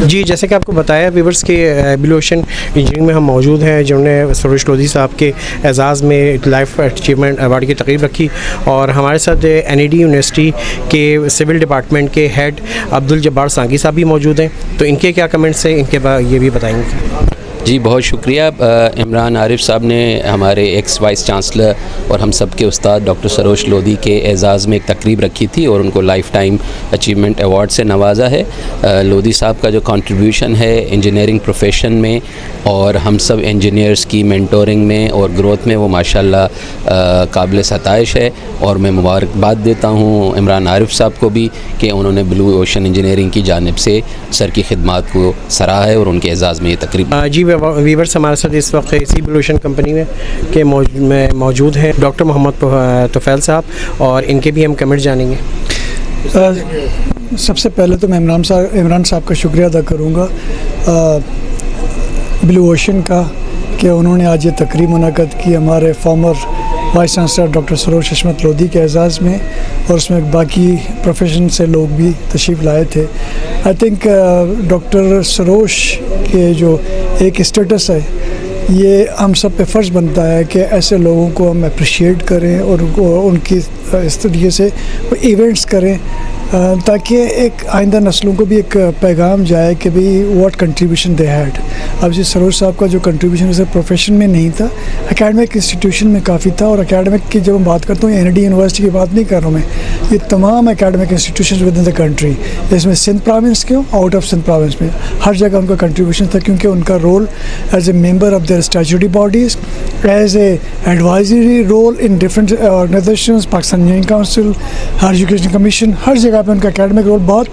जी, जैसे कि आपको बताया व्यूअर्स के ब्लू ओशन इंजीनियरिंग में हम मौजूद हैं, जिन्होंने सरोज लोधी साहब के एजाज़ में लाइफ अचीवमेंट अवार्ड की तकरीब रखी। और हमारे साथ NED यूनिवर्सिटी के सिविल डिपार्टमेंट के हेड अब्दुल जब्बार सांगी साहब भी मौजूद हैं, तो इनके क्या कमेंट्स हैं इनके बाद ये भी बताएंगे। जी बहुत शुक्रिया। इमरान आरिफ साहब ने हमारे एक्स वाइस चांसलर और हम सब के उस्ताद डॉक्टर सरोज लोधी के एजाज़ में एक तकरीब रखी थी और उनको लाइफ टाइम अचीवमेंट अवार्ड से नवाजा है। लोधी साहब का जो कंट्रीब्यूशन है इंजीनियरिंग प्रोफेशन में और हम सब इंजीनियर्स की मेंटोरिंग में और ग्रोथ में वो माशाल्लाह काबिल सताइश है। और मैं मुबारकबाद देता हूँ इमरान आरिफ साहब को भी कि उन्होंने ब्लू ओशन इंजीनियरिंग की जानिब से सर की खिदमत को सराहा है और उनके एजाज़ में ये तकरीब। जी वीवर्स, हमारे साथ इस वक्त इसी ब्लू ओशन कंपनी में मौजूद हैं डॉक्टर मोहम्मद तुफैल साहब और इनके भी हम कमेंट जानेंगे। सबसे पहले तो मैं इमरान साहब का शुक्रिया अदा करूँगा ब्लू ओशन का कि उन्होंने आज ये तकरीब मुनक़द की हमारे farmer vice chancellor doctor Saroj हशमत लोधी के एजाज़ में, और उसमें बाकी प्रोफेशन से लोग भी तशरीफ़ लाए थे। आई थिंक डॉक्टर सरोज के जो एक स्टेटस है, ये हम सब पे फ़र्ज़ बनता है कि ऐसे लोगों को हम अप्रिशिएट करें और उनकी इस तरीके से इवेंट्स करें ताकि एक आइंदा नस्लों को भी एक पैगाम जाए कि भाई व्हाट कंट्रीब्यूशन दे हैड। अब जी सरोज साहब का जो कंट्रीब्यूशन उसे प्रोफेशन में नहीं था, एकेडमिक इंस्टीट्यूशन में काफ़ी था। और एकेडमिक की जब मैं बात करता हूँ NED यूनिवर्सिटी की बात नहीं कर रहा हूँ मैं, ये तमाम academic institution within the country, इसमें सिंध प्रोविंस के आउट ऑफ सिंध प्रोविंस में हर जगह उनका कंट्रीब्यूशन था, क्योंकि उनका role as a member of their statutory bodies, as an advisory role in different organisations, Pakistan engineering council, higher education commission, हर जगह पे उनका एकेडमिक रोल बहुत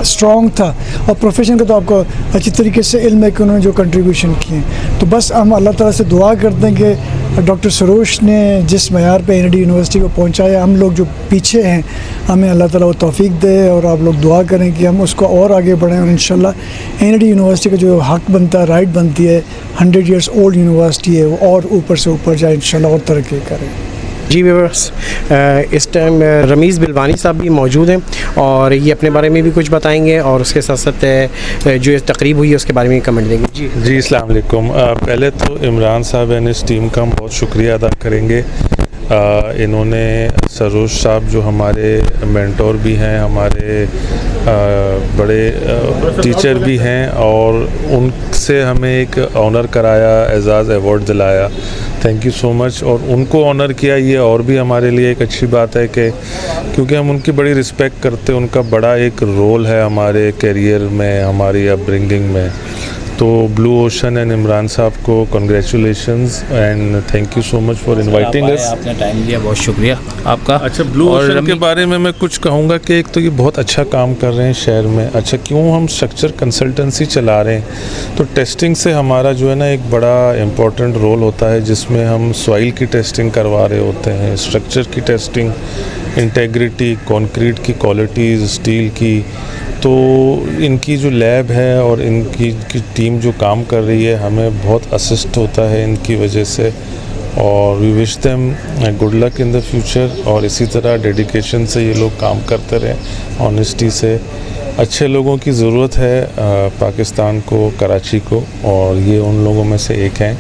स्ट्रॉन्ग था। और प्रोफेशन का तो आपको अच्छी तरीके से इल्म है कि उन्होंने जो कंट्रीब्यूशन किए। तो बस हम अल्लाह ताला से दुआ करते हैं कि डॉक्टर सरोज ने जिस मयार पे NED यूनिवर्सिटी को पहुंचाया, हम लोग जो पीछे हैं हमें अल्लाह ताला वो तौफीक दे, और आप लोग दुआ करें कि हम उसको और आगे बढ़ें। और इंशाल्लाह NED यूनिवर्सिटी का जो हक बनता है, राइट बनती है, 100 ईयर्स ओल्ड यूनिवर्सिटी है, वो और ऊपर से ऊपर जाए इंशाल्लाह और तरक्की करें। जी व्यूअर्स, इस टाइम रमीज़ बिलवानी साहब भी मौजूद हैं और ये अपने बारे में भी कुछ बताएंगे और उसके साथ साथ जो ये तकरीब हुई है उसके बारे में कमेंट देंगे। जी अस्सलाम वालेकुम। पहले तो इमरान साहब एंड इस टीम का हम बहुत शुक्रिया अदा करेंगे। इन्होंने सरोज साहब जो हमारे मेंटोर भी हैं, हमारे बड़े टीचर भी हैं, और उनसे हमें एक ऑनर कराया, एजाज़ अवार्ड दिलाया। Thank you so much. और उनको ऑनर किया, ये और भी हमारे लिए एक अच्छी बात है कि क्योंकि हम उनकी बड़ी रिस्पेक्ट करते हैं, उनका बड़ा एक रोल है हमारे करियर में, हमारी अपब्रिंगिंग में। तो ब्लू ओशन एंड इमरान साहब को congratulations and thank you so much for inviting us. आपने टाइम दिया, बहुत शुक्रिया आपका। अच्छा, ब्लू ओशन के बारे में मैं कुछ कहूँगा कि एक तो ये बहुत अच्छा काम कर रहे हैं शहर में। अच्छा, क्यों हम स्ट्रक्चर कंसल्टेंसी चला रहे हैं, तो टेस्टिंग से हमारा जो है ना एक बड़ा इम्पोर्टेंट रोल होता है, जिसमें हम सॉइल की टेस्टिंग करवा रहे होते हैं, स्ट्रक्चर की टेस्टिंग, इंटेग्रिटी, कंक्रीट की क्वालिटीज़, स्टील की। तो इनकी जो लैब है और इनकी टीम जो काम कर रही है, हमें बहुत असिस्ट होता है इनकी वजह से। और we wish them good luck in the future, और इसी तरह डेडिकेशन से ये लोग काम करते रहें, ऑनेस्टी से। अच्छे लोगों की ज़रूरत है पाकिस्तान को, कराची को, और ये उन लोगों में से एक हैं।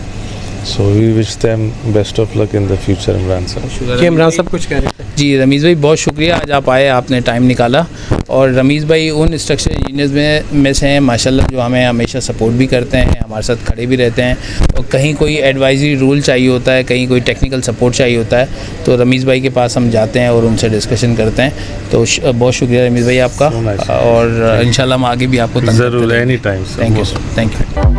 So we wish them best of luck in the future. Imran sahab. Imran साहब कुछ कह रहे थे। जी रमीज़ भाई, बहुत शुक्रिया, आज आप आए, आपने टाइम निकाला। और रमीज़ भाई उन स्ट्रक्चर इंजीनियर्स में से हैं माशाल्लाह जो हमें हमेशा सपोर्ट भी करते हैं, हमारे साथ खड़े भी रहते हैं। और कहीं कोई एडवाइजरी रूल चाहिए होता है, कहीं कोई टेक्निकल सपोर्ट चाहिए होता है, तो रमीज़ भाई के पास हम जाते हैं और उनसे डिस्कशन करते हैं। तो बहुत शुक्रिया रमीज़ भाई आपका, और इंशाल्लाह हम आगे भी आपको ज़रूर, एनी टाइम। Thank you.